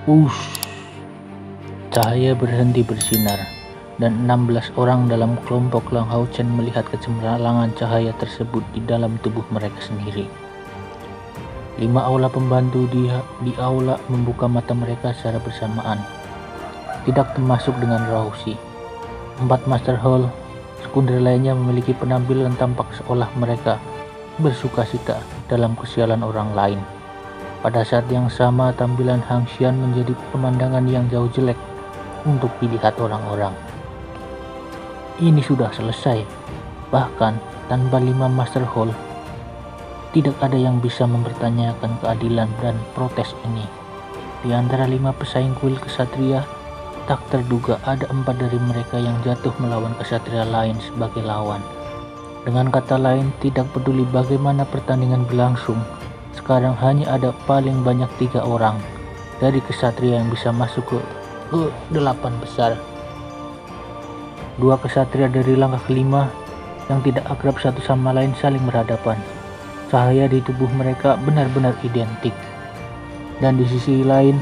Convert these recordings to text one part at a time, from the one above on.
Ush! Cahaya berhenti bersinar, dan 16 orang dalam kelompok Lang Hao Chen melihat kecemerlangan cahaya tersebut di dalam tubuh mereka sendiri. 5 aula pembantu di aula membuka mata mereka secara bersamaan, tidak termasuk dengan Rousey. 4 Master Hall sekunder lainnya memiliki penampilan tampak seolah mereka bersukacita dalam kesialan orang lain. Pada saat yang sama, tampilan Hang Xian menjadi pemandangan yang jauh jelek untuk dilihat orang-orang. Ini sudah selesai. Bahkan tanpa 5 Master Hall, tidak ada yang bisa mempertanyakan keadilan dan protes ini. Di antara 5 pesaing kuil kesatria, tak terduga ada 4 dari mereka yang jatuh melawan kesatria lain sebagai lawan. Dengan kata lain, tidak peduli bagaimana pertandingan berlangsung, sekarang hanya ada paling banyak 3 orang dari kesatria yang bisa masuk ke 8 besar. 2 kesatria dari langkah kelima yang tidak akrab satu sama lain saling berhadapan. Cahaya di tubuh mereka benar-benar identik. Dan di sisi lain,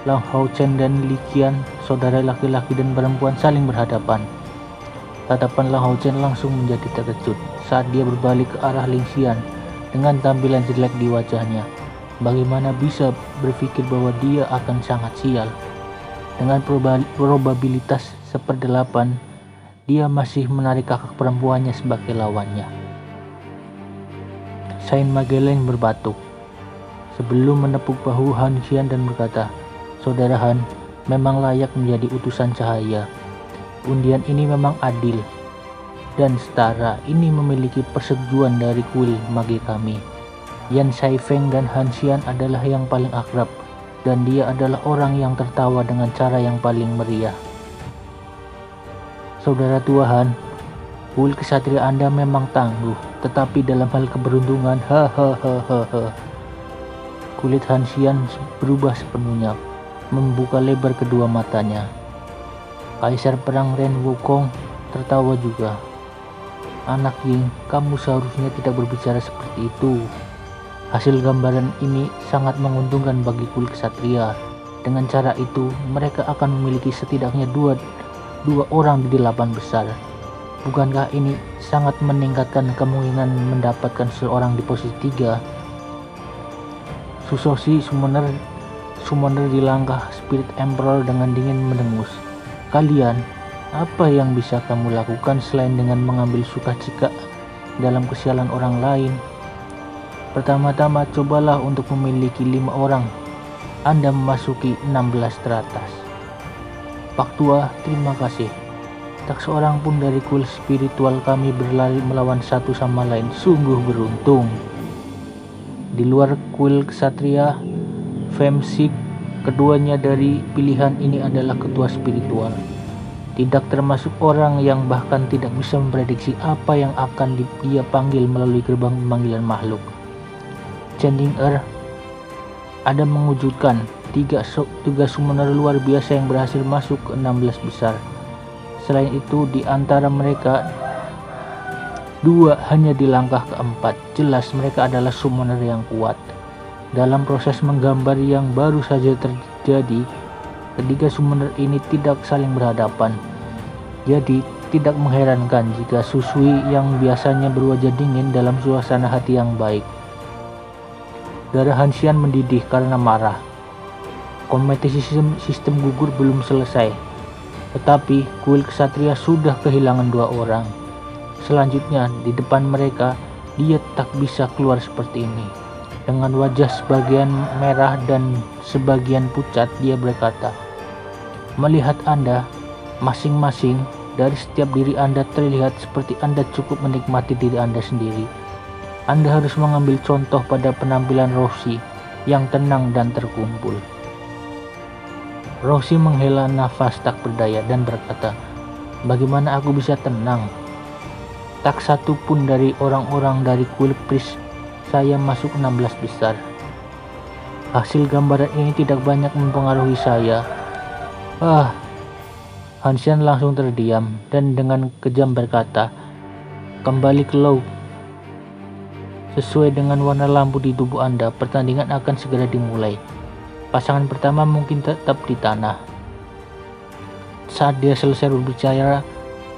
Lang Hao Chen dan Li Qian, saudara laki-laki dan perempuan, saling berhadapan. Tatapan Lang Hao Chen langsung menjadi terkejut saat dia berbalik ke arah Ling Xian dengan tampilan jelek di wajahnya. Bagaimana bisa berpikir bahwa dia akan sangat sial? Dengan probabilitas 1/8, dia masih menarik kakak perempuannya sebagai lawannya. Saint Magellan berbatuk sebelum menepuk bahu Han Xian dan berkata, "Saudara Han memang layak menjadi utusan cahaya. Undian ini memang adil dan setara. Ini memiliki persetujuan dari kuil magi kami. Yan Shaifeng dan Han Xian adalah yang paling akrab, dan dia adalah orang yang tertawa dengan cara yang paling meriah. Saudara tua Han, kuil kesatria Anda memang tangguh, tetapi dalam hal keberuntungan, hahaha." Kulit Han Xian berubah sepenuhnya, membuka lebar kedua matanya. Kaisar perang Ren Wukong tertawa juga. "Anak Ying, kamu seharusnya tidak berbicara seperti itu. Hasil gambaran ini sangat menguntungkan bagi kuil kesatria. Dengan cara itu, mereka akan memiliki setidaknya dua orang di 8 besar. Bukankah ini sangat meningkatkan kemungkinan mendapatkan seorang di posisi 3? Susoshi summoner di langkah Spirit Emperor dengan dingin mendengus. "Kalian, apa yang bisa kamu lakukan selain dengan mengambil sukacita dalam kesialan orang lain? Pertama-tama, cobalah untuk memiliki 5 orang. Anda memasuki 16 teratas." "Pak Tua, terima kasih. Tak seorang pun dari kuil spiritual kami berlari melawan satu sama lain. Sungguh beruntung." Di luar kuil kesatria Femsik, keduanya dari pilihan ini adalah ketua spiritual. Tidak termasuk orang yang bahkan tidak bisa memprediksi apa yang akan dia panggil melalui gerbang pemanggilan makhluk. Changing Earth ada mengejutkan, 3 summoner luar biasa yang berhasil masuk ke 16 besar. Selain itu, di antara mereka 2 hanya di langkah keempat. Jelas mereka adalah summoner yang kuat. Dalam proses menggambar yang baru saja terjadi, ketiga summoner ini tidak saling berhadapan. Jadi tidak mengherankan jika Susui yang biasanya berwajah dingin dalam suasana hati yang baik. Darah Han Xian mendidih karena marah. Kompetisi sistem gugur belum selesai, tetapi kuil kesatria sudah kehilangan 2 orang. Selanjutnya, di depan mereka, dia tak bisa keluar seperti ini. Dengan wajah sebagian merah dan sebagian pucat, dia berkata, "Melihat Anda, masing-masing dari setiap diri Anda terlihat seperti Anda cukup menikmati diri Anda sendiri. Anda harus mengambil contoh pada penampilan Rousey yang tenang dan terkumpul." Rousey menghela nafas tak berdaya dan berkata, "Bagaimana aku bisa tenang? Tak satu pun dari orang-orang dari kuil Priest saya masuk 16 besar. Hasil gambaran ini tidak banyak mempengaruhi saya." Han Xian langsung terdiam dan dengan kejam berkata, "Kembali ke Low. Sesuai dengan warna lampu di tubuh Anda, pertandingan akan segera dimulai." Pasangan pertama mungkin tetap di tanah. Saat dia selesai berbicara,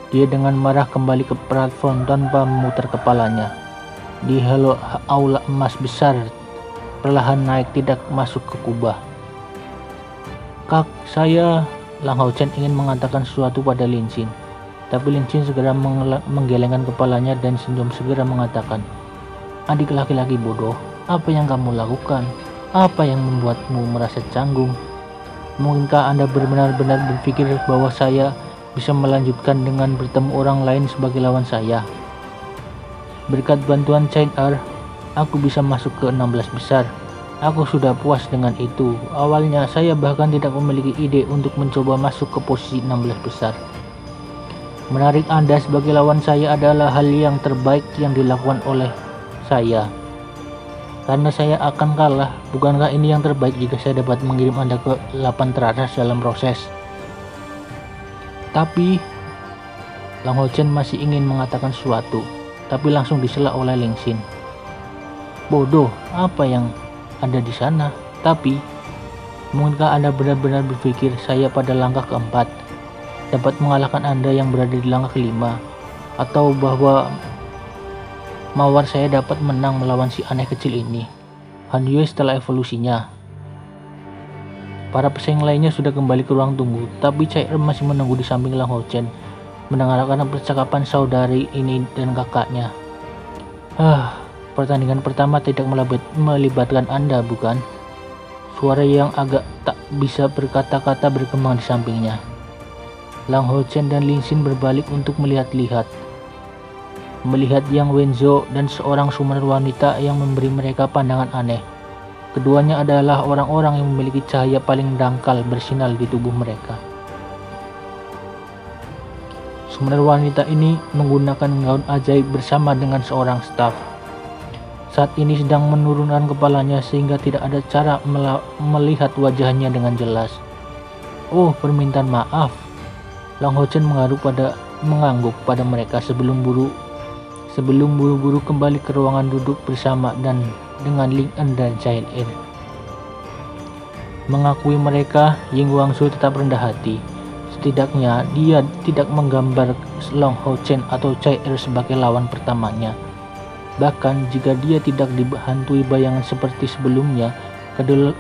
dia dengan marah kembali ke platform tanpa memutar kepalanya. Di aula emas besar, perlahan naik tidak masuk ke kubah. Kak, saya... Lang Hao Chen ingin mengatakan sesuatu pada Lin Xin, tapi Lin Xin segera menggelengkan kepalanya dan senyum segera mengatakan, "Adik laki-laki bodoh, apa yang kamu lakukan? Apa yang membuatmu merasa canggung? Mungkinkah Anda benar-benar berpikir bahwa saya bisa melanjutkan dengan bertemu orang lain sebagai lawan saya? Berkat bantuan Chain Er, aku bisa masuk ke 16 besar. Aku sudah puas dengan itu. Awalnya saya bahkan tidak memiliki ide untuk mencoba masuk ke posisi 16 besar. Menarik Anda sebagai lawan saya adalah hal yang terbaik yang dilakukan oleh saya. Karena saya akan kalah, bukankah ini yang terbaik jika saya dapat mengirim Anda ke 8 teratas dalam proses?" Tapi Lang Hao Chen masih ingin mengatakan sesuatu, tapi langsung disela oleh Lin Xin. "Bodoh, apa yang ada di sana? Tapi mungkinkah Anda benar-benar berpikir saya pada langkah keempat dapat mengalahkan Anda yang berada di langkah kelima, atau bahwa mawar saya dapat menang melawan si aneh kecil ini, Han Yue setelah evolusinya?" Para pesaing lainnya sudah kembali ke ruang tunggu, tapi Chai Er masih menunggu di samping Lang Hao Chen, mendengarkan percakapan saudari ini dan kakaknya. Pertandingan pertama tidak melibatkan Anda, bukan?" Suara yang agak tak bisa berkata-kata berkembang di sampingnya. Lang Hao Chen dan Lin Xin berbalik untuk melihat Yang Wenzhou dan seorang summoner wanita yang memberi mereka pandangan aneh. Keduanya adalah orang-orang yang memiliki cahaya paling dangkal bersinar di tubuh mereka. Summoner wanita ini menggunakan gaun ajaib bersama dengan seorang staf. Saat ini sedang menurunkan kepalanya sehingga tidak ada cara melihat wajahnya dengan jelas. "Oh, permintaan maaf." Lang Hao Chen mengangguk pada mereka sebelum buru-buru kembali ke ruangan duduk bersama dan dengan Ling En dan Chain Er. Mengakui mereka, Ying Guangzhou tetap rendah hati. Setidaknya dia tidak menggambar Lang Hao Chen atau Chai Er sebagai lawan pertamanya. Bahkan jika dia tidak dihantui bayangan seperti sebelumnya,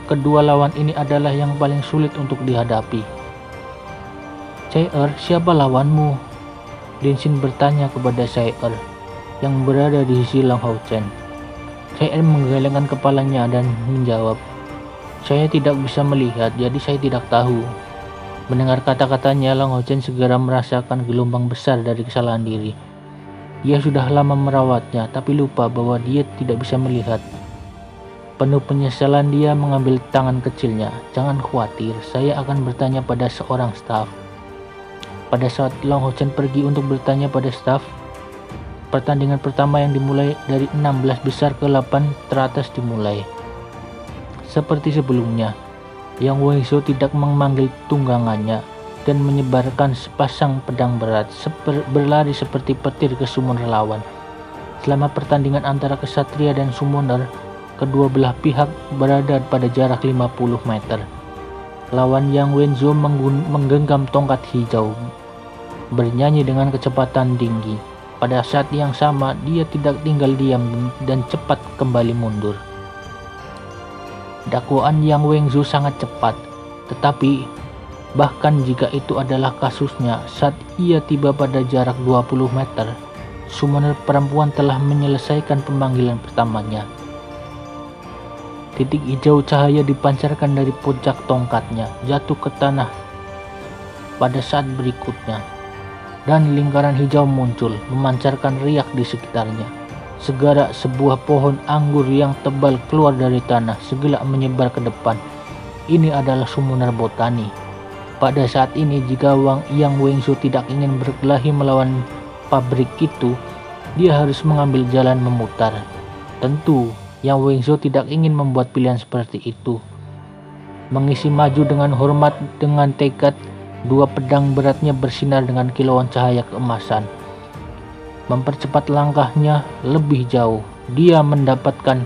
kedua lawan ini adalah yang paling sulit untuk dihadapi. "Chai Er, siapa lawanmu?" Lin Xin bertanya kepada Chai Er yang berada di sisi Lang Hao Chen. Chai Er menggelengkan kepalanya dan menjawab, "Saya tidak bisa melihat, jadi saya tidak tahu." Mendengar kata-katanya, Lang Hao Chen segera merasakan gelombang besar dari kesalahan diri. Dia sudah lama merawatnya, tapi lupa bahwa dia tidak bisa melihat. Penuh penyesalan dia mengambil tangan kecilnya. "Jangan khawatir, saya akan bertanya pada seorang staf." Pada saat Lang Hao Chen pergi untuk bertanya pada staf, pertandingan pertama yang dimulai dari 16 besar ke 8 teratas dimulai. Seperti sebelumnya, Yang Wenzhou tidak memanggil tunggangannya dan menyebarkan sepasang pedang berat berlari seperti petir ke summoner lawan. Selama pertandingan antara kesatria dan summoner, kedua belah pihak berada pada jarak 50 meter. Lawan Yang Wenzhou menggenggam tongkat hijau, bernyanyi dengan kecepatan tinggi. Pada saat yang sama, dia tidak tinggal diam dan cepat kembali mundur. Dakwaan Yang Wenzhou sangat cepat, tetapi bahkan jika itu adalah kasusnya, saat ia tiba pada jarak 20 meter, summoner perempuan telah menyelesaikan pemanggilan pertamanya. Titik hijau cahaya dipancarkan dari puncak tongkatnya, jatuh ke tanah pada saat berikutnya, dan lingkaran hijau muncul, memancarkan riak di sekitarnya. Segera sebuah pohon anggur yang tebal keluar dari tanah, segera menyebar ke depan. Ini adalah summoner botani. Pada saat ini, jika Yang Wenzhou tidak ingin berkelahi melawan pabrik itu, dia harus mengambil jalan memutar. Tentu, Yang Wenzhou tidak ingin membuat pilihan seperti itu. Mengisi maju dengan hormat dengan tekad, dua pedang beratnya bersinar dengan kilauan cahaya keemasan. Mempercepat langkahnya lebih jauh, dia mendapatkan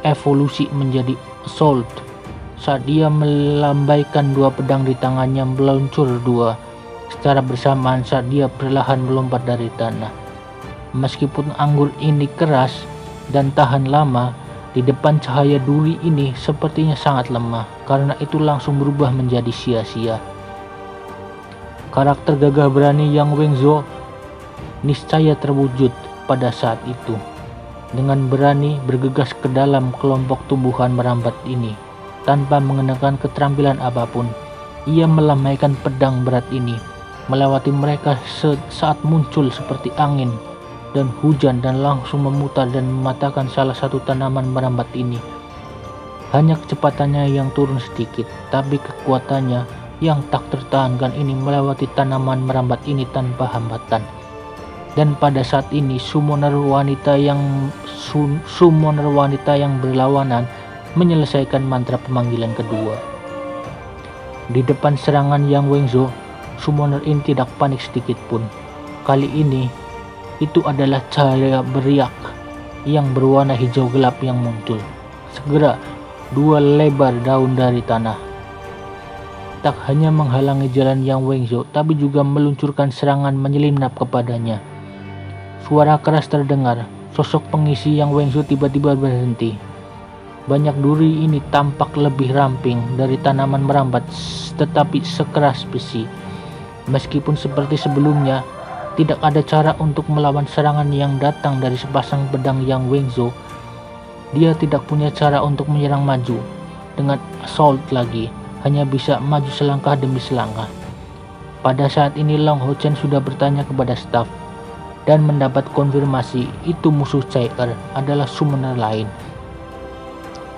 evolusi menjadi Assault saat dia melambaikan dua pedang di tangannya meluncur dua secara bersamaan saat dia perlahan melompat dari tanah. Meskipun anggur ini keras dan tahan lama, di depan cahaya duri ini sepertinya sangat lemah, karena itu langsung berubah menjadi sia-sia. Karakter gagah berani Yang Wenzhou niscaya terwujud pada saat itu. Dengan berani bergegas ke dalam kelompok tumbuhan merambat ini, tanpa mengenakan keterampilan apapun. Ia melamaikan pedang berat ini, melewati mereka saat muncul seperti angin dan hujan dan langsung memutar dan mematahkan salah satu tanaman merambat ini. Hanya kecepatannya yang turun sedikit, tapi kekuatannya yang tak tertahankan ini melewati tanaman merambat ini tanpa hambatan. Dan pada saat ini summoner wanita yang berlawanan menyelesaikan mantra pemanggilan kedua. Di depan serangan Yang Wenzhou, summoner ini tidak panik sedikit pun. Kali ini itu adalah cahaya beriak yang berwarna hijau gelap yang muncul. Segera dua lebar daun dari tanah tak hanya menghalangi jalan Yang Wenzhou, tapi juga meluncurkan serangan menyelinap kepadanya. Suara keras terdengar. Sosok pengisi Yang Wenzhou tiba-tiba berhenti. Banyak duri ini tampak lebih ramping dari tanaman merambat, tetapi sekeras besi. Meskipun seperti sebelumnya, tidak ada cara untuk melawan serangan yang datang dari sepasang pedang Yang Wenzhou. Dia tidak punya cara untuk menyerang maju dengan assault lagi, hanya bisa maju selangkah demi selangkah. Pada saat ini Long Hao Chen sudah bertanya kepada staf dan mendapat konfirmasi itu musuh Cai adalah summoner lain.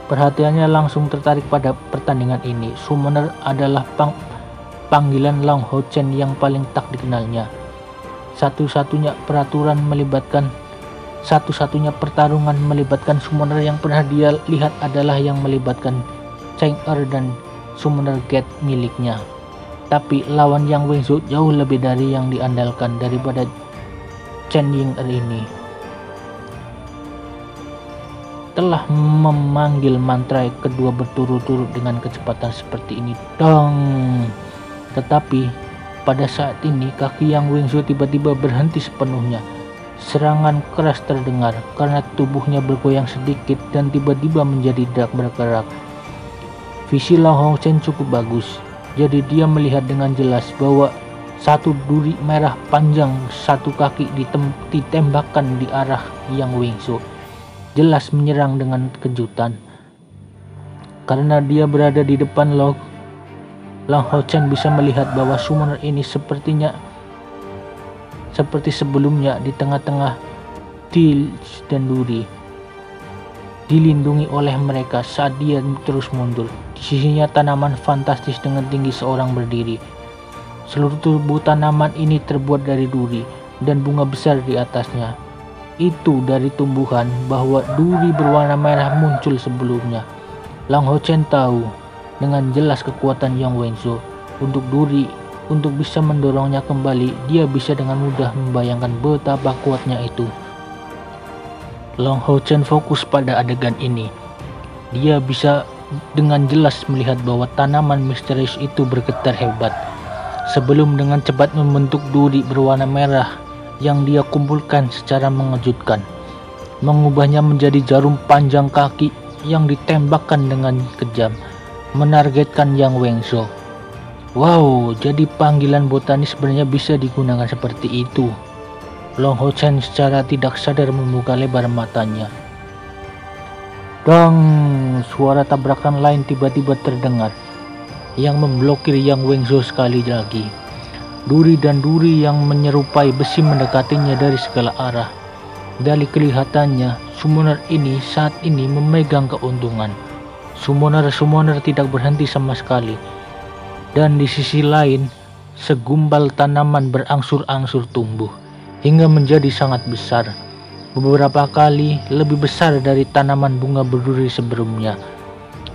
Perhatiannya langsung tertarik pada pertandingan ini. Summoner adalah panggilan Long Hao Chen yang paling tak dikenalnya. Satu-satunya pertarungan melibatkan summoner yang pernah dia lihat adalah yang melibatkan Cheng dan summoner gate miliknya. Tapi lawan Yang Wenzhou jauh lebih dari yang diandalkan daripada Chen Ying-er ini. Telah memanggil mantra kedua berturut-turut dengan kecepatan seperti ini. Dong. Tetapi pada saat ini kaki Yang Wenzhou tiba-tiba berhenti sepenuhnya. Serangan keras terdengar karena tubuhnya bergoyang sedikit dan tiba-tiba menjadi tidak bergerak. Visi Long Hao Chen cukup bagus, jadi dia melihat dengan jelas bahwa satu duri merah panjang satu kaki ditembakkan di arah Yang Wenzhou. Jelas menyerang dengan kejutan. Karena dia berada di depan Long Hao Chen bisa melihat bahwa summoner ini seperti sebelumnya di tengah-tengah Tilch dan duri, dilindungi oleh mereka saat dia terus mundur. Di sisinya tanaman fantastis dengan tinggi seorang berdiri. Seluruh tubuh tanaman ini terbuat dari duri dan bunga besar di atasnya. Itu dari tumbuhan bahwa duri berwarna merah muncul sebelumnya. Long Hao Chen tahu dengan jelas kekuatan Yang Wenzhou. Untuk bisa mendorongnya kembali, dia bisa dengan mudah membayangkan betapa kuatnya itu. Long Hao Chen fokus pada adegan ini. Dia bisa dengan jelas melihat bahwa tanaman misterius itu bergetar hebat. Sebelum dengan cepat membentuk duri berwarna merah yang dia kumpulkan secara mengejutkan, mengubahnya menjadi jarum panjang kaki yang ditembakkan dengan kejam, menargetkan Yang Wenzhou. Wow, jadi panggilan botanis sebenarnya bisa digunakan seperti itu. Long Hao Chen secara tidak sadar membuka lebar matanya. Dong, suara tabrakan lain tiba-tiba terdengar yang memblokir Yang Wenzhou sekali lagi. Duri dan duri yang menyerupai besi mendekatinya dari segala arah. Dari kelihatannya, summoner ini saat ini memegang keuntungan. Summoner tidak berhenti sama sekali. Dan di sisi lain, segumpal tanaman berangsur-angsur tumbuh hingga menjadi sangat besar. Beberapa kali lebih besar dari tanaman bunga berduri sebelumnya.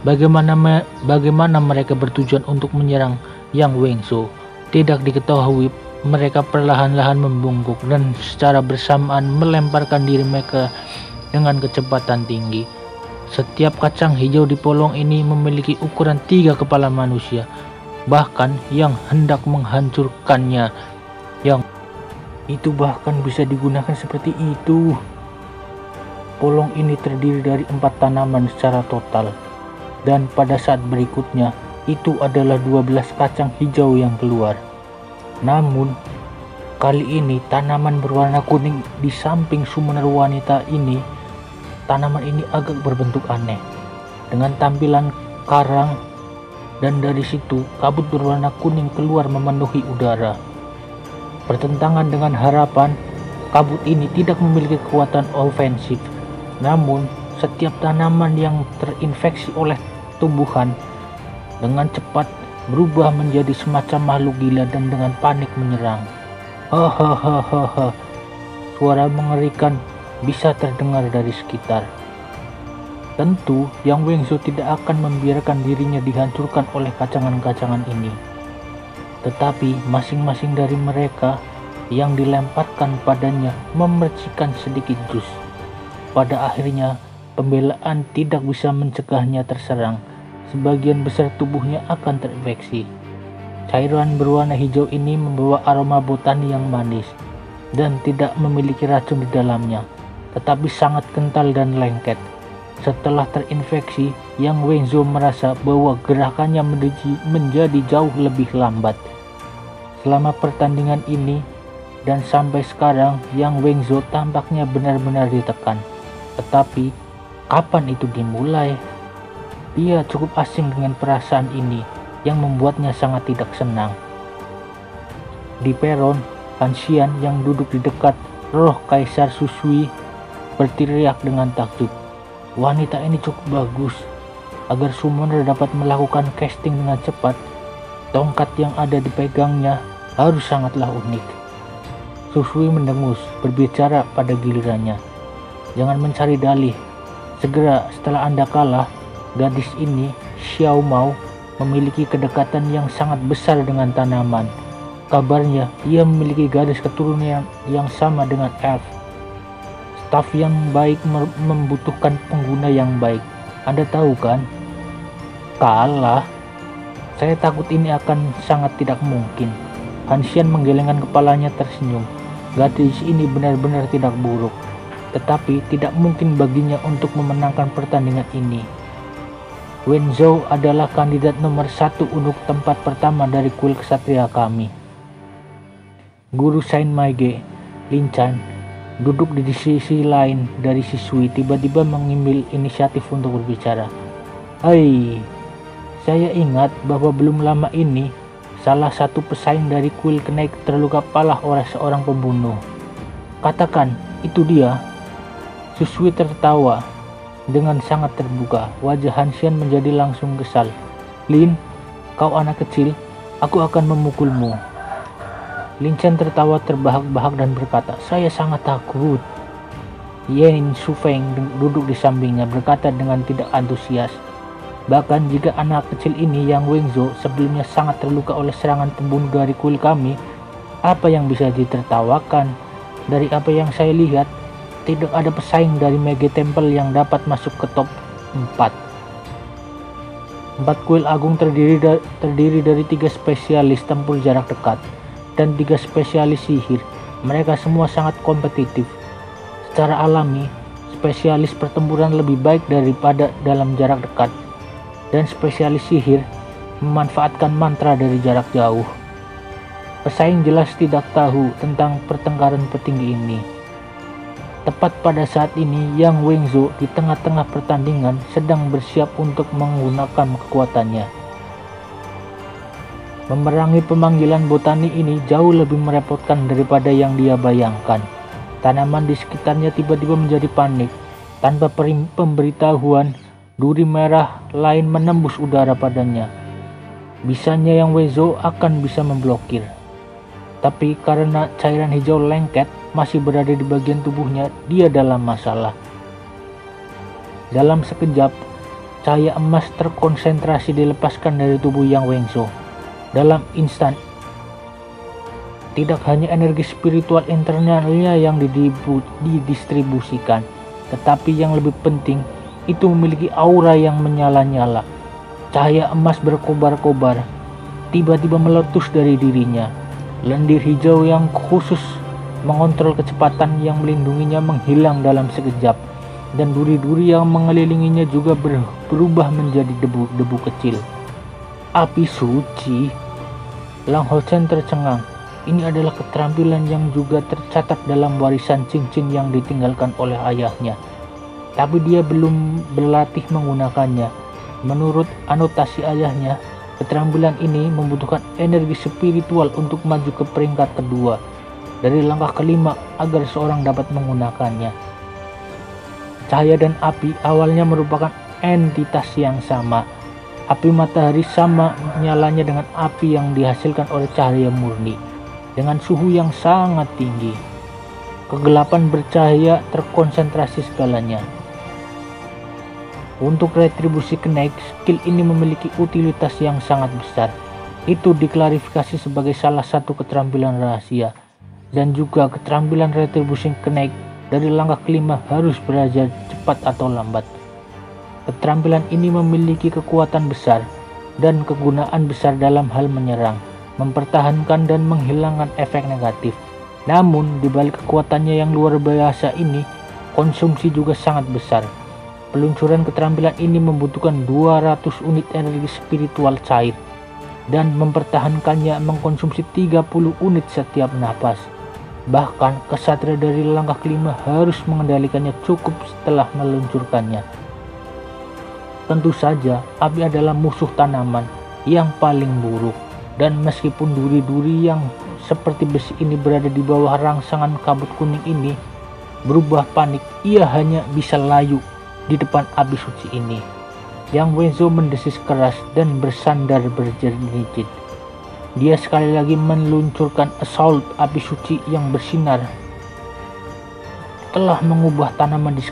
Bagaimana mereka bertujuan untuk menyerang Yang Wenzhou tidak diketahui. Mereka perlahan-lahan membungkuk dan secara bersamaan melemparkan diri mereka dengan kecepatan tinggi. Setiap kacang hijau di polong ini memiliki ukuran 3 kepala manusia, bahkan yang hendak menghancurkannya, yang itu bahkan bisa digunakan seperti itu. Polong ini terdiri dari 4 tanaman secara total, dan pada saat berikutnya itu adalah 12 kacang hijau yang keluar. Namun kali ini tanaman berwarna kuning di samping summoner wanita ini. Tanaman ini agak berbentuk aneh dengan tampilan karang, dan dari situ kabut berwarna kuning keluar memenuhi udara. Bertentangan dengan harapan, kabut ini tidak memiliki kekuatan ofensif. Namun setiap tanaman yang terinfeksi oleh tumbuhan dengan cepat berubah menjadi semacam makhluk gila dan dengan panik menyerang. Hahaha, suara mengerikan bisa terdengar dari sekitar. Tentu Yang Wenzhou tidak akan membiarkan dirinya dihancurkan oleh kacangan-kacangan ini. Tetapi masing-masing dari mereka yang dilemparkan padanya memercikan sedikit jus. Pada akhirnya pembelaan tidak bisa mencegahnya terserang. Sebagian besar tubuhnya akan terinfeksi. Cairan berwarna hijau ini membawa aroma botani yang manis dan tidak memiliki racun di dalamnya, tetapi sangat kental dan lengket. Setelah terinfeksi, Yang Wenzhou merasa bahwa gerakannya menjadi jauh lebih lambat. Selama pertandingan ini dan sampai sekarang, Yang Wenzhou tampaknya benar-benar ditekan. Tetapi kapan itu dimulai? Dia cukup asing dengan perasaan ini yang membuatnya sangat tidak senang. Di peron, Han Xian yang duduk di dekat roh Kaisar Susui berteriak dengan takjub. Wanita ini cukup bagus. Agar summoner dapat melakukan casting dengan cepat, tongkat yang ada dipegangnya harus sangatlah unik. Susui mendengus, berbicara pada gilirannya. Jangan mencari dalih. Segera setelah Anda kalah, gadis ini, Xiao Mao, memiliki kedekatan yang sangat besar dengan tanaman. Kabarnya ia memiliki garis keturunan yang sama dengan elf. Staf yang baik membutuhkan pengguna yang baik. Anda tahu kan? Kalah? Saya takut ini akan sangat tidak mungkin. Han Xian menggelengkan kepalanya tersenyum. Gadis ini benar-benar tidak buruk, tetapi tidak mungkin baginya untuk memenangkan pertandingan ini. Wenzhou adalah kandidat nomor 1 untuk tempat pertama dari kuil kesatria kami. Guru Saint Maige, Lin Chan, duduk di sisi lain dari siswi, tiba-tiba mengambil inisiatif untuk berbicara. Hai, saya ingat bahwa belum lama ini salah satu pesaing dari kuil Kenaik terluka parah oleh seorang pembunuh. Katakan, itu dia. Susui tertawa dengan sangat terbuka. Wajah Han Xian menjadi langsung kesal. Lin, kau anak kecil, aku akan memukulmu. Lin Chen tertawa terbahak-bahak dan berkata, saya sangat takut. Yen Shufeng duduk di sampingnya berkata dengan tidak antusias. Bahkan jika anak kecil ini Yang Wenzhou sebelumnya sangat terluka oleh serangan pembunuh dari kuil kami, apa yang bisa ditertawakan? Dari apa yang saya lihat, tidak ada pesaing dari Mage Temple yang dapat masuk ke top 4. 4 kuil agung terdiri dari 3 spesialis tempur jarak dekat dan 3 spesialis sihir. Mereka semua sangat kompetitif. Secara alami, spesialis pertempuran lebih baik daripada dalam jarak dekat, dan spesialis sihir memanfaatkan mantra dari jarak jauh. Pesaing jelas tidak tahu tentang pertengkaran petinggi ini. Tepat pada saat ini, Yang Wenzhou di tengah-tengah pertandingan sedang bersiap untuk menggunakan kekuatannya. Memerangi pemanggilan botani ini jauh lebih merepotkan daripada yang dia bayangkan. Tanaman di sekitarnya tiba-tiba menjadi panik. Tanpa pemberitahuan, duri merah lain menembus udara padanya. Bisanya Yang Wenzhou akan bisa memblokir. Tapi karena cairan hijau lengket masih berada di bagian tubuhnya, dia dalam masalah. Dalam sekejap, cahaya emas terkonsentrasi dilepaskan dari tubuh Yang Wenzhou. Dalam instan, tidak hanya energi spiritual internalnya yang didistribusikan, tetapi yang lebih penting, itu memiliki aura yang menyala-nyala. Cahaya emas berkobar-kobar tiba-tiba meletus dari dirinya. Lendir hijau yang khusus mengontrol kecepatan yang melindunginya menghilang dalam sekejap, dan duri-duri yang mengelilinginya juga berubah menjadi debu-debu kecil. Api suci. Lang Hao-chen tercengang. Ini adalah keterampilan yang juga tercatat dalam warisan cincin yang ditinggalkan oleh ayahnya. Tapi dia belum berlatih menggunakannya. Menurut anotasi ayahnya, keterampilan ini membutuhkan energi spiritual untuk maju ke peringkat kedua dari langkah kelima agar seorang dapat menggunakannya. Cahaya dan api awalnya merupakan entitas yang sama. Api matahari sama nyalanya dengan api yang dihasilkan oleh cahaya murni dengan suhu yang sangat tinggi. Kegelapan bercahaya terkonsentrasi segalanya. Untuk retribusi Knight, skill ini memiliki utilitas yang sangat besar. Itu diklarifikasi sebagai salah satu keterampilan rahasia, dan juga keterampilan retribusi Knight dari langkah kelima harus belajar cepat atau lambat. Keterampilan ini memiliki kekuatan besar dan kegunaan besar dalam hal menyerang, mempertahankan dan menghilangkan efek negatif. Namun di balik kekuatannya yang luar biasa ini, konsumsi juga sangat besar. Peluncuran keterampilan ini membutuhkan 200 unit energi spiritual cair, dan mempertahankannya mengkonsumsi 30 unit setiap napas. Bahkan kesatria dari langkah kelima harus mengendalikannya cukup setelah meluncurkannya. Tentu saja api adalah musuh tanaman yang paling buruk, dan meskipun duri-duri yang seperti besi ini berada di bawah rangsangan kabut kuning ini berubah panik, ia hanya bisa layu di depan api suci ini. Yang Wenzo mendesis keras dan bersandar berjerit-jerit. Dia sekali lagi meluncurkan assault api suci yang bersinar telah mengubah tanaman di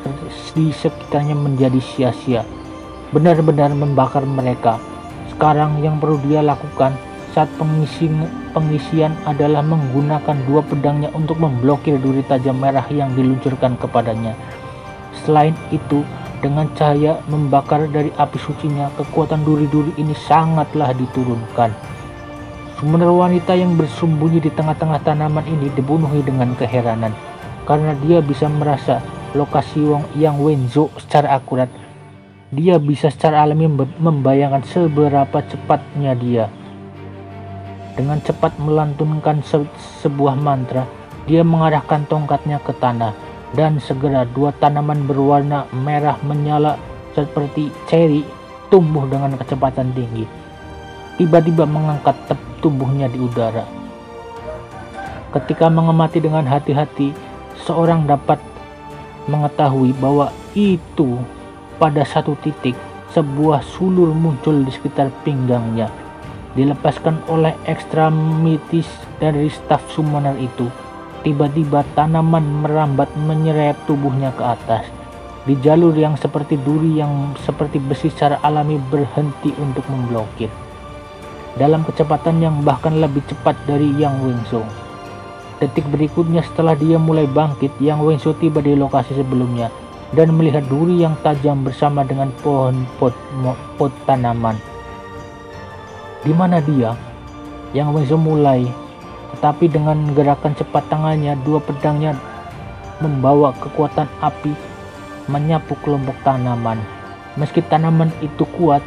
sekitarnya menjadi sia-sia, benar-benar membakar mereka. Sekarang yang perlu dia lakukan saat pengisian adalah menggunakan dua pedangnya untuk memblokir duri tajam merah yang diluncurkan kepadanya. Selain itu, dengan cahaya membakar dari api sucinya, kekuatan duri-duri ini sangatlah diturunkan. Summoner wanita yang bersembunyi di tengah-tengah tanaman ini dibunuhi dengan keheranan, karena dia bisa merasa lokasi yang Wenzo secara akurat. Dia bisa secara alami membayangkan seberapa cepatnya dia. Dengan cepat melantunkan sebuah mantra, dia mengarahkan tongkatnya ke tanah, dan segera dua tanaman berwarna merah menyala seperti ceri tumbuh dengan kecepatan tinggi. Tiba-tiba mengangkat tubuhnya di udara. Ketika mengamati dengan hati-hati, seorang dapat mengetahui bahwa itu pada satu titik sebuah sulur muncul di sekitar pinggangnya, dilepaskan oleh ekstremitis dari staf summoner itu. Tiba-tiba tanaman merambat menyerep tubuhnya ke atas. Di jalur yang seperti duri yang seperti besi secara alami berhenti untuk memblokir. Dalam kecepatan yang bahkan lebih cepat dari Yang Wenzo. Detik berikutnya setelah dia mulai bangkit, Yang Wenzo tiba di lokasi sebelumnya dan melihat duri yang tajam bersama dengan pohon pot tanaman. Di mana dia? Yang Wenzo mulai, tetapi dengan gerakan cepat tangannya, dua pedangnya membawa kekuatan api menyapu kelompok tanaman. Meski tanaman itu kuat,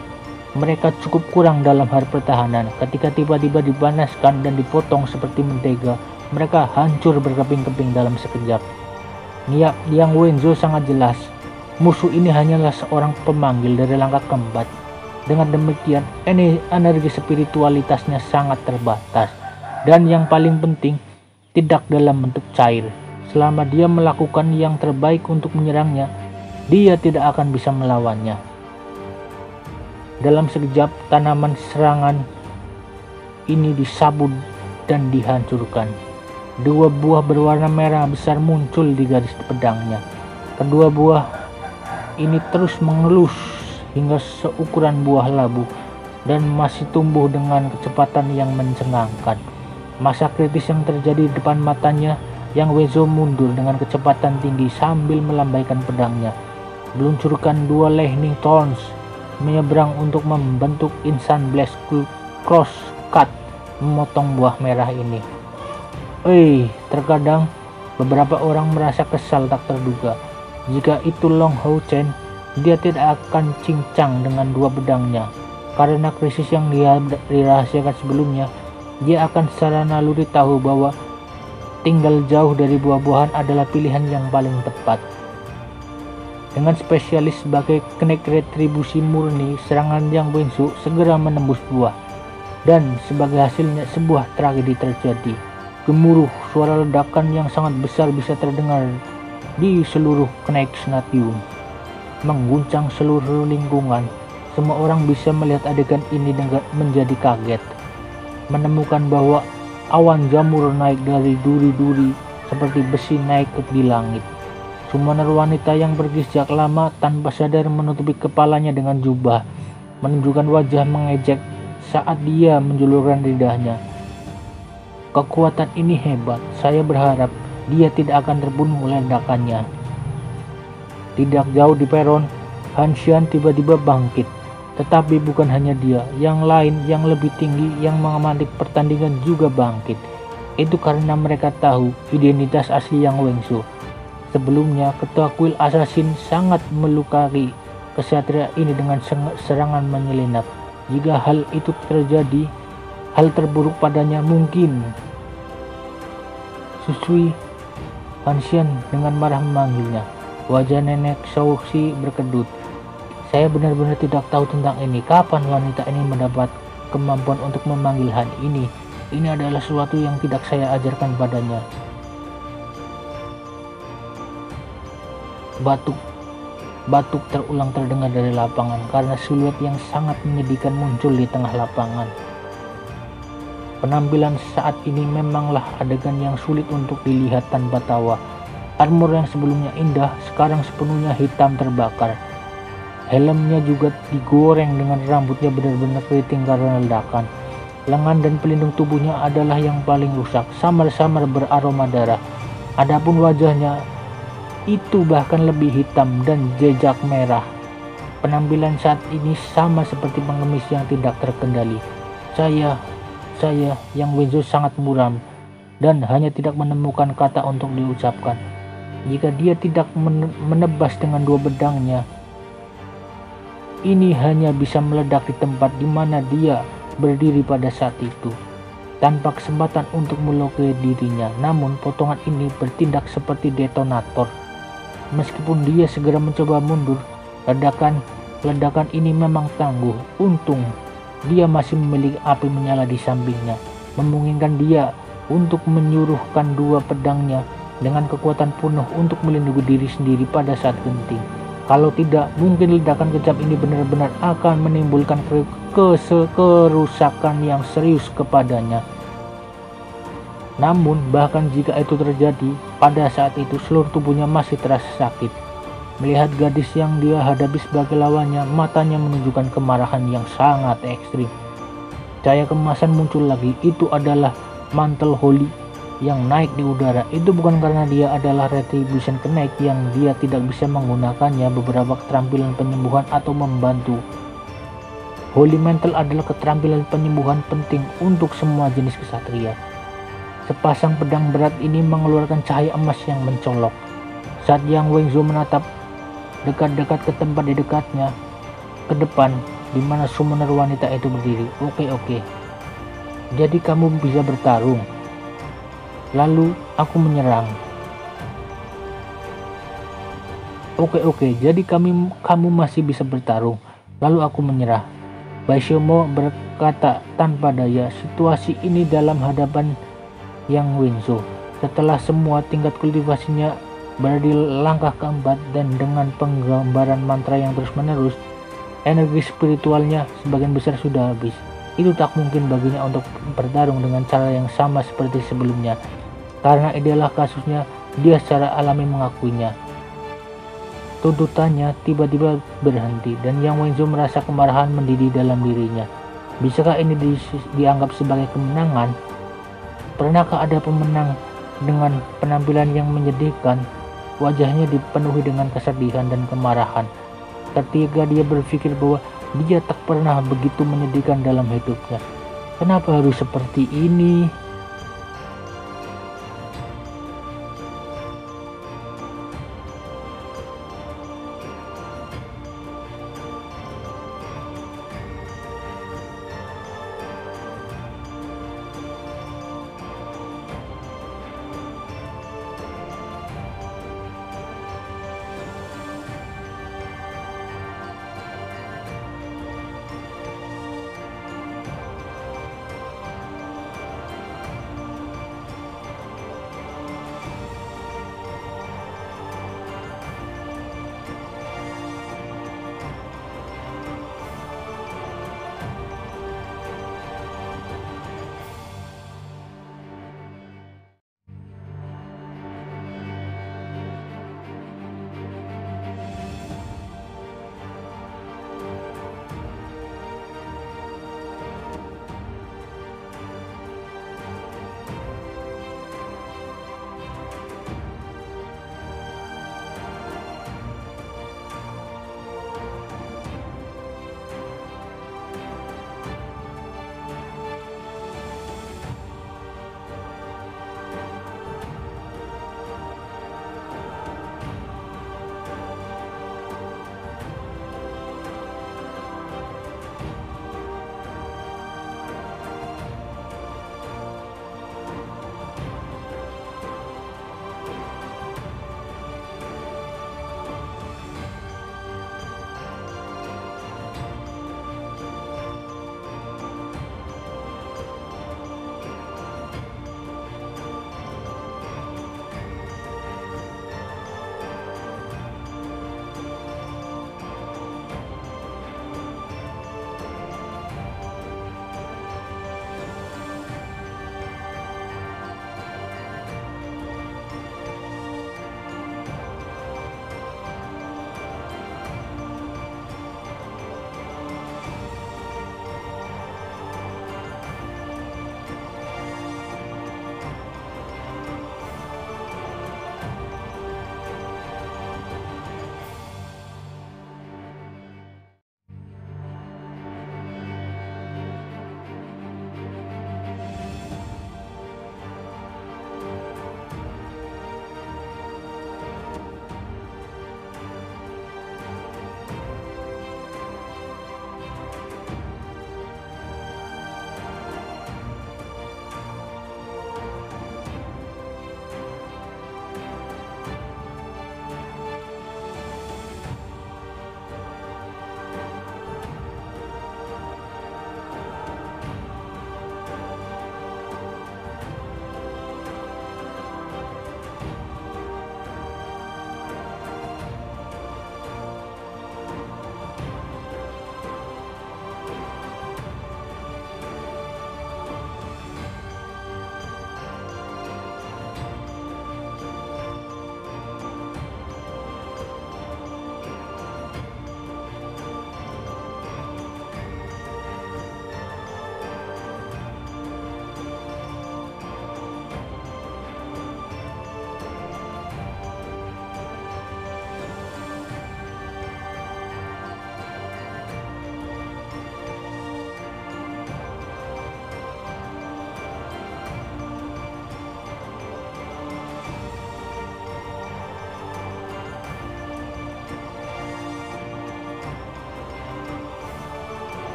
mereka cukup kurang dalam hal pertahanan. Ketika tiba-tiba dipanaskan dan dipotong seperti mentega, mereka hancur berkeping-keping dalam sekejap. Niat Yang Wenzo sangat jelas, musuh ini hanyalah seorang pemanggil dari langkah keempat. Dengan demikian, energi spiritualitasnya sangat terbatas, dan yang paling penting, tidak dalam bentuk cair. Selama dia melakukan yang terbaik untuk menyerangnya, dia tidak akan bisa melawannya. Dalam sekejap, tanaman serangan ini disabut dan dihancurkan. Dua buah berwarna merah besar muncul di garis pedangnya. Kedua buah ini terus mengelus hingga seukuran buah labu dan masih tumbuh dengan kecepatan yang mencengangkan. Masa kritis yang terjadi di depan matanya, Yang Wenzo mundur dengan kecepatan tinggi sambil melambaikan pedangnya. meluncurkan dua lightning thorns menyeberang untuk membentuk instant blast crosscut memotong buah merah ini. Terkadang beberapa orang merasa kesal tak terduga. Jika itu Long Hao Chen, dia tidak akan cincang dengan dua pedangnya. Karena krisis yang dia dirahasiakan sebelumnya, dia akan secara naluri tahu bahwa tinggal jauh dari buah-buahan adalah pilihan yang paling tepat. Dengan spesialis sebagai kenek retribusi murni, serangan Yang Wensu segera menembus buah. Dan sebagai hasilnya sebuah tragedi terjadi. Gemuruh suara ledakan yang sangat besar bisa terdengar di seluruh kenek Snatium, mengguncang seluruh lingkungan. Semua orang bisa melihat adegan ini dengan menjadi kaget, menemukan bahwa awan jamur naik dari duri-duri seperti besi naik di langit. Summoner wanita yang pergi sejak lama tanpa sadar menutupi kepalanya dengan jubah, menunjukkan wajah mengejek saat dia menjulurkan lidahnya. Kekuatan ini hebat, saya berharap dia tidak akan terbunuh oleh ledakannya. Tidak jauh di peron, Han Xian tiba-tiba bangkit. Tetapi bukan hanya dia, yang lain yang lebih tinggi yang mengamati pertandingan juga bangkit. Itu karena mereka tahu identitas asli Yang Wensu. Sebelumnya, ketua kuil assassin sangat melukai kesatria ini dengan serangan menyelinap. Jika hal itu terjadi, hal terburuk padanya mungkin. Susui, Han Xian dengan marah memanggilnya. Wajah nenek Shouxi berkedut. Saya benar-benar tidak tahu tentang ini. Kapan wanita ini mendapat kemampuan untuk memanggil Han ini? Ini adalah sesuatu yang tidak saya ajarkan padanya. Batuk terulang terdengar dari lapangan karena siluet yang sangat menyedihkan muncul di tengah lapangan. Penampilan saat ini memanglah adegan yang sulit untuk dilihat tanpa tawa. Armor yang sebelumnya indah sekarang sepenuhnya hitam terbakar. Helmnya juga digoreng dengan rambutnya benar-benar keriting karena ledakan. Lengan dan pelindung tubuhnya adalah yang paling rusak, samar-samar beraroma darah. Adapun wajahnya itu bahkan lebih hitam dan jejak merah. Penampilan saat ini sama seperti pengemis yang tidak terkendali. Saya Yang Wensu sangat muram dan hanya tidak menemukan kata untuk diucapkan. Jika dia tidak menebas dengan dua pedangnya, ini hanya bisa meledak di tempat di mana dia berdiri pada saat itu, tanpa kesempatan untuk melukai dirinya. Namun potongan ini bertindak seperti detonator. Meskipun dia segera mencoba mundur, ledakan ini memang tangguh. Untung dia masih memiliki api menyala di sampingnya, memungkinkan dia untuk menyuruhkan dua pedangnya dengan kekuatan penuh untuk melindungi diri sendiri pada saat genting. Kalau tidak, mungkin ledakan kejam ini benar-benar akan menimbulkan kerusakan yang serius kepadanya. Namun bahkan jika itu terjadi, pada saat itu seluruh tubuhnya masih terasa sakit. Melihat gadis yang dia hadapi sebagai lawannya, matanya menunjukkan kemarahan yang sangat ekstrim. Cahaya kemasan muncul lagi. Itu adalah mantel Holy yang naik di udara. Itu bukan karena dia adalah retribution kenaik yang dia tidak bisa menggunakannya beberapa keterampilan penyembuhan atau membantu. Holy Mantle adalah keterampilan penyembuhan penting untuk semua jenis kesatria. Sepasang pedang berat ini mengeluarkan cahaya emas yang mencolok. Saat Yang Wensu menatap dekat-dekat ke tempat di dekatnya, ke depan, di mana summoner wanita itu berdiri. Oke. Jadi kamu bisa bertarung. Lalu aku menyerang. Oke. Jadi kamu masih bisa bertarung. Lalu aku menyerah. Baishomo berkata tanpa daya. Situasi ini dalam hadapan Yang Wensu. Setelah semua tingkat kultivasinya berada di langkah keempat dan dengan penggambaran mantra yang terus-menerus, energi spiritualnya sebagian besar sudah habis. Itu tak mungkin baginya untuk bertarung dengan cara yang sama seperti sebelumnya. Karena inilah kasusnya, dia secara alami mengakuinya. Tuntutannya tiba-tiba berhenti dan Yang Wensu merasa kemarahan mendidih dalam dirinya. Bisakah ini dianggap sebagai kemenangan? Pernahkah ada pemenang dengan penampilan yang menyedihkan? Wajahnya dipenuhi dengan kesedihan dan kemarahan ketika dia berpikir bahwa dia tak pernah begitu menyedihkan dalam hidupnya. Kenapa harus seperti ini?